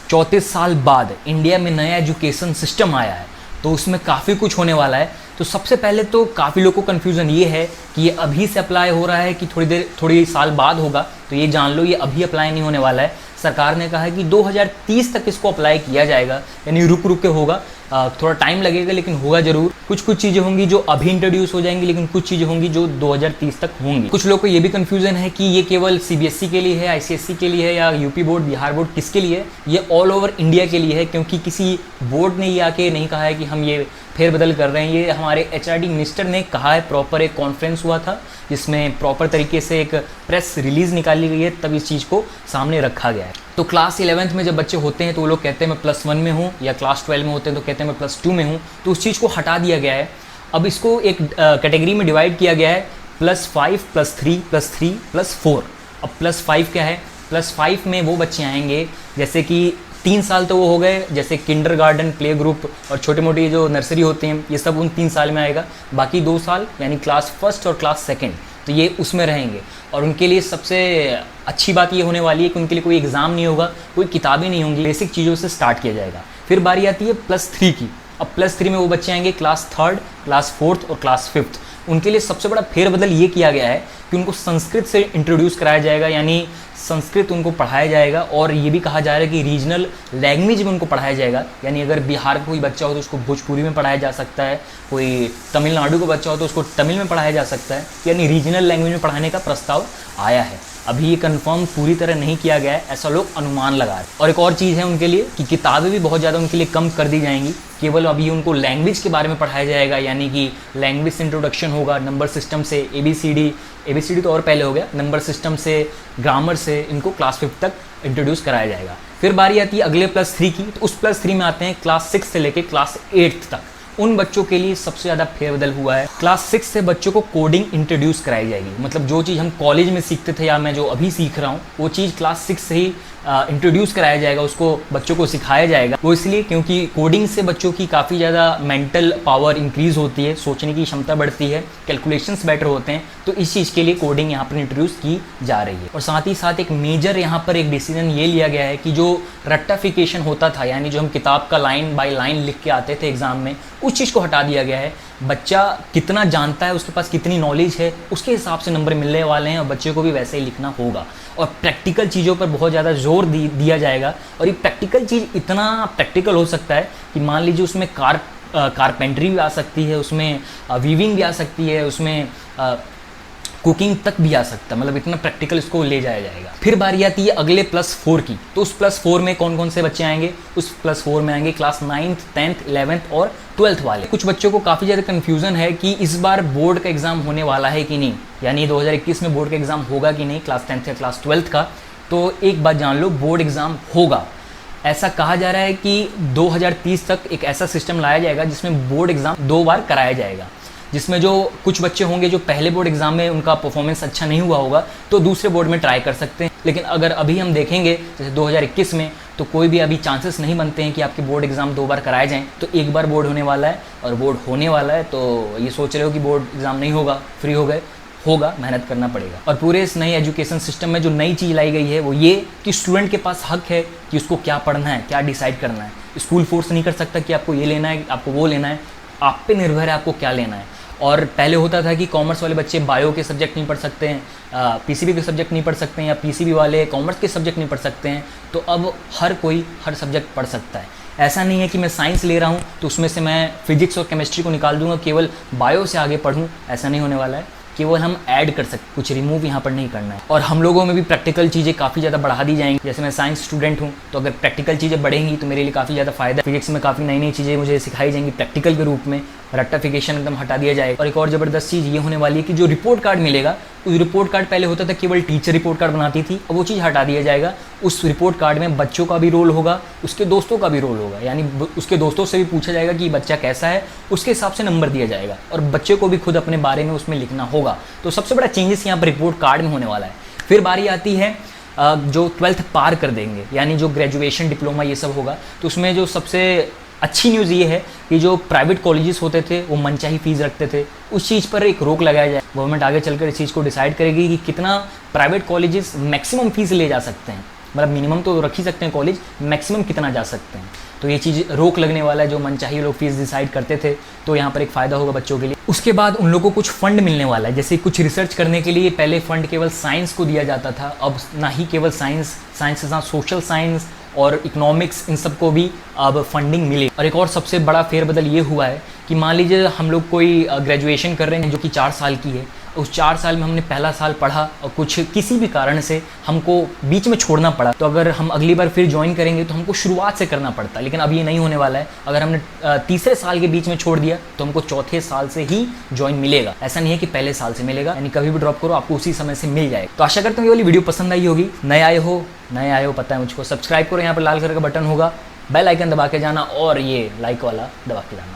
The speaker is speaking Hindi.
34 साल बाद इंडिया में नया एजुकेशन सिस्टम आया है, तो उसमें काफ़ी कुछ होने वाला है। तो सबसे पहले तो काफ़ी लोगों को कन्फ्यूज़न ये है कि ये अभी से अप्लाई हो रहा है कि थोड़ी साल बाद होगा। तो ये जान लो, ये अभी अप्लाई नहीं होने वाला है। सरकार ने कहा है कि 2030 तक इसको अप्लाई किया जाएगा, यानी रुक रुक के होगा। थोड़ा टाइम लगेगा लेकिन होगा ज़रूर। कुछ चीज़ें होंगी जो अभी इंट्रोड्यूस हो जाएंगी, लेकिन कुछ चीज़ें होंगी जो 2030 तक होंगी। कुछ लोगों को ये भी कन्फ्यूज़न है कि ये केवल CBSE के लिए है, ICSE के लिए है, या यूपी बोर्ड, बिहार बोर्ड, किसके लिए है। ये ऑल ओवर इंडिया के लिए है, क्योंकि किसी बोर्ड ने ये आके नहीं कहा है कि हम ये फेरबदल कर रहे हैं। ये हमारे HRD मिनिस्टर ने कहा है। प्रॉपर एक कॉन्फ्रेंस हुआ था जिसमें प्रॉपर तरीके से एक प्रेस रिलीज़ निकाली गई है, तब इस चीज़ को सामने रखा गया है। तो क्लास 11th में जब बच्चे होते हैं तो वो लोग कहते हैं मैं +1 में हूँ, या क्लास 12 में होते हैं तो कहते हैं मैं +2 में हूँ। तो उस चीज़ को हटा दिया गया है। अब इसको एक कैटेगरी में डिवाइड किया गया है, +5, +3, +3, +4। अब +5 क्या है? +5 में वो बच्चे आएंगे जैसे कि 3 साल तो वो हो गए, जैसे किंडरगार्टन, प्ले ग्रुप और छोटे मोटी जो नर्सरी होती हैं, ये सब उन 3 साल में आएगा। बाकी 2 साल यानी क्लास 1 और क्लास 2 तो ये उसमें रहेंगे। और उनके लिए सबसे अच्छी बात ये होने वाली है कि उनके लिए कोई एग्ज़ाम नहीं होगा, कोई किताबें नहीं होंगी, बेसिक चीज़ों से स्टार्ट किया जाएगा। फिर बारी आती है +3 की। अब +3 में वो बच्चे आएंगे क्लास 3, क्लास 4 और क्लास 5। उनके लिए सबसे बड़ा फेरबदल ये किया गया है कि उनको संस्कृत से इंट्रोड्यूस कराया जाएगा, यानी संस्कृत उनको पढ़ाया जाएगा। और ये भी कहा जा रहा है कि रीजनल लैंग्वेज में उनको पढ़ाया जाएगा, यानी अगर बिहार का कोई बच्चा हो तो उसको भोजपुरी में पढ़ाया जा सकता है, कोई तमिलनाडु का बच्चा हो तो उसको तमिल में पढ़ाया जा सकता है, यानी रीजनल लैंग्वेज में पढ़ाने का प्रस्ताव आया है। अभी ये कंफर्म पूरी तरह नहीं किया गया है, ऐसा लोग अनुमान लगा रहे हैं। और एक और चीज़ है उनके लिए कि किताबें भी बहुत ज़्यादा उनके लिए कम कर दी जाएंगी। केवल अभी उनको लैंग्वेज के बारे में पढ़ाया जाएगा, यानी कि लैंग्वेज से इंट्रोडक्शन होगा, नंबर सिस्टम से ABCD तो और पहले हो गया, नंबर सिस्टम से, ग्रामर से इनको क्लास 5 तक इंट्रोड्यूस कराया जाएगा। फिर बारी आती है अगले +3 की। तो उस +3 में आते हैं क्लास 6 से लेकर क्लास 8 तक। उन बच्चों के लिए सबसे ज़्यादा फेरबदल हुआ है। क्लास 6 से बच्चों को कोडिंग इंट्रोड्यूस कराई जाएगी। मतलब जो चीज़ हम कॉलेज में सीखते थे या मैं जो अभी सीख रहा हूँ, वो चीज़ क्लास 6 से ही इंट्रोड्यूस कराया जाएगा, उसको बच्चों को सिखाया जाएगा। वो इसलिए क्योंकि कोडिंग से बच्चों की काफ़ी ज़्यादा मेंटल पावर इंक्रीज़ होती है, सोचने की क्षमता बढ़ती है, कैलकुलेशंस बेटर होते हैं। तो इस चीज़ के लिए कोडिंग यहाँ पर इंट्रोड्यूस की जा रही है। और साथ ही साथ एक मेजर यहाँ पर एक डिसीजन ये लिया गया है कि जो रट्टाफिकेशन होता था, यानी जो हम किताब का लाइन बाय लाइन लिख के आते थे एग्ज़ाम में, उस चीज़ को हटा दिया गया है। बच्चा कितना जानता है, उसके पास कितनी नॉलेज है, उसके हिसाब से नंबर मिलने वाले हैं और बच्चे को भी वैसे ही लिखना होगा। और प्रैक्टिकल चीज़ों पर बहुत ज़्यादा जोर दिया जाएगा। और ये प्रैक्टिकल चीज़ इतना प्रैक्टिकल हो सकता है कि मान लीजिए उसमें कारपेंट्री भी आ सकती है, उसमें वीविंग भी आ सकती है, उसमें कुकिंग तक भी आ सकता है। मतलब इतना प्रैक्टिकल इसको ले जाया जाएगा। फिर बारी आती है अगले +4 की। तो उस +4 में कौन कौन से बच्चे आएंगे? उस +4 में आएंगे क्लास 9th, 10th, 11th और 12th वाले। कुछ बच्चों को काफ़ी ज़्यादा कन्फ्यूज़न है कि इस बार बोर्ड का एग्ज़ाम होने वाला है कि नहीं, यानी 2021 में बोर्ड का एग्ज़ाम होगा कि नहीं क्लास 10th या क्लास 12th का। तो एक बात जान लो, बोर्ड एग्ज़ाम होगा। ऐसा कहा जा रहा है कि 2030 तक एक ऐसा सिस्टम लाया जाएगा जिसमें बोर्ड एग्ज़ाम 2 बार कराया जाएगा, जिसमें जो कुछ बच्चे होंगे जो पहले बोर्ड एग्ज़ाम में उनका परफॉर्मेंस अच्छा नहीं हुआ होगा तो दूसरे बोर्ड में ट्राई कर सकते हैं। लेकिन अगर अभी हम देखेंगे जैसे 2021 में, तो कोई भी अभी चांसेस नहीं बनते हैं कि आपके बोर्ड एग्ज़ाम 2 बार कराए जाएँ। तो एक बार बोर्ड होने वाला है, और बोर्ड होने वाला है तो ये सोच रहे हो कि बोर्ड एग्ज़ाम नहीं होगा, फ्री हो गए, होगा, मेहनत करना पड़ेगा। और पूरे इस नई एजुकेशन सिस्टम में जो नई चीज़ लाई गई है वो ये कि स्टूडेंट के पास हक है कि उसको क्या पढ़ना है, क्या डिसाइड करना है। स्कूल फोर्स नहीं कर सकता कि आपको ये लेना है, आपको वो लेना है। आप पे निर्भर है आपको क्या लेना है। और पहले होता था कि कॉमर्स वाले बच्चे बायो के सब्जेक्ट नहीं पढ़ सकते हैं, PCB के सब्जेक्ट नहीं पढ़ सकते हैं, या PCB वाले कॉमर्स के सब्जेक्ट नहीं पढ़ सकते हैं। तो अब हर कोई हर सब्जेक्ट पढ़ सकता है। ऐसा नहीं है कि मैं साइंस ले रहा हूँ तो उसमें से मैं फिजिक्स और केमिस्ट्री को निकाल दूंगा, केवल बायो से आगे पढ़ूँ, ऐसा नहीं होने वाला है। केवल हम ऐड कर सकते, कुछ रिमूव यहाँ पर नहीं करना है। और हम लोगों में भी प्रैक्टिकल चीज़ें काफ़ी ज़्यादा बढ़ा दी जाएंगी। जैसे मैं साइंस स्टूडेंट हूँ, तो अगर प्रैक्टिकल चीज़ें बढ़ेंगी तो मेरे लिए काफ़ी ज़्यादा फायदा है। फिजिक्स में काफ़ी नई नई चीज़ें मुझे सिखाई जाएंगी प्रैक्टिकल के रूप में। रट्टाफिकेशन एकदम हटा दिया जाएगा। और एक और ज़बरदस्त चीज़ ये होने वाली है कि जो रिपोर्ट कार्ड मिलेगा, उस रिपोर्ट कार्ड पहले होता था केवल टीचर रिपोर्ट कार्ड बनाती थी, अब वो चीज़ हटा दिया जाएगा। उस रिपोर्ट कार्ड में बच्चों का भी रोल होगा, उसके दोस्तों का भी रोल होगा, यानी उसके दोस्तों से भी पूछा जाएगा कि बच्चा कैसा है, उसके हिसाब से नंबर दिया जाएगा। और बच्चे को भी खुद अपने बारे में उसमें लिखना होगा। तो सबसे बड़ा चेंजेस यहाँ पर रिपोर्ट कार्ड में होने वाला है। फिर बारी आती है जो 12th पार कर देंगे, यानी जो ग्रेजुएशन डिप्लोमा ये सब होगा, तो उसमें जो सबसे अच्छी न्यूज़ ये है कि जो प्राइवेट कॉलेजेस होते थे वो मनचाही फीस रखते थे, उस चीज़ पर एक रोक लगाया जाए। गवर्नमेंट आगे चलकर इस चीज़ को डिसाइड करेगी कि कितना प्राइवेट कॉलेजेस मैक्सिमम फीस ले जा सकते हैं। मतलब मिनिमम तो रख ही सकते हैं कॉलेज, मैक्सिमम कितना जा सकते हैं। तो ये चीज़ रोक लगने वाला है, जो मनचाही लोग फीस डिसाइड करते थे, तो यहाँ पर एक फ़ायदा होगा बच्चों के लिए। उसके बाद उन लोगों को कुछ फंड मिलने वाला है, जैसे कुछ रिसर्च करने के लिए पहले फंड केवल साइंस को दिया जाता था, अब ना ही केवल साइंस के साथ सोशल साइंस और इकोनॉमिक्स, इन सब को भी अब फंडिंग मिले। और एक और सबसे बड़ा फेरबदल ये हुआ है कि मान लीजिए हम लोग कोई ग्रेजुएशन कर रहे हैं जो कि 4 साल की है, उस 4 साल में हमने पहला साल पढ़ा और कुछ किसी भी कारण से हमको बीच में छोड़ना पड़ा, तो अगर हम अगली बार फिर ज्वाइन करेंगे तो हमको शुरुआत से करना पड़ता। लेकिन अब ये नहीं होने वाला है, अगर हमने तीसरे साल के बीच में छोड़ दिया तो हमको चौथे साल से ही ज्वाइन मिलेगा। ऐसा नहीं है कि पहले साल से मिलेगा, यानी कभी भी ड्रॉप करो आपको उसी समय से मिल जाएगा। तो आशा करता हूँ ये वाली वीडियो पसंद आई होगी। नए आए हो पता है मुझको, सब्सक्राइब करो, यहाँ पर लाल कलर का बटन होगा, बेल आइकन दबा के जाना और ये लाइक वाला दबा के जाना।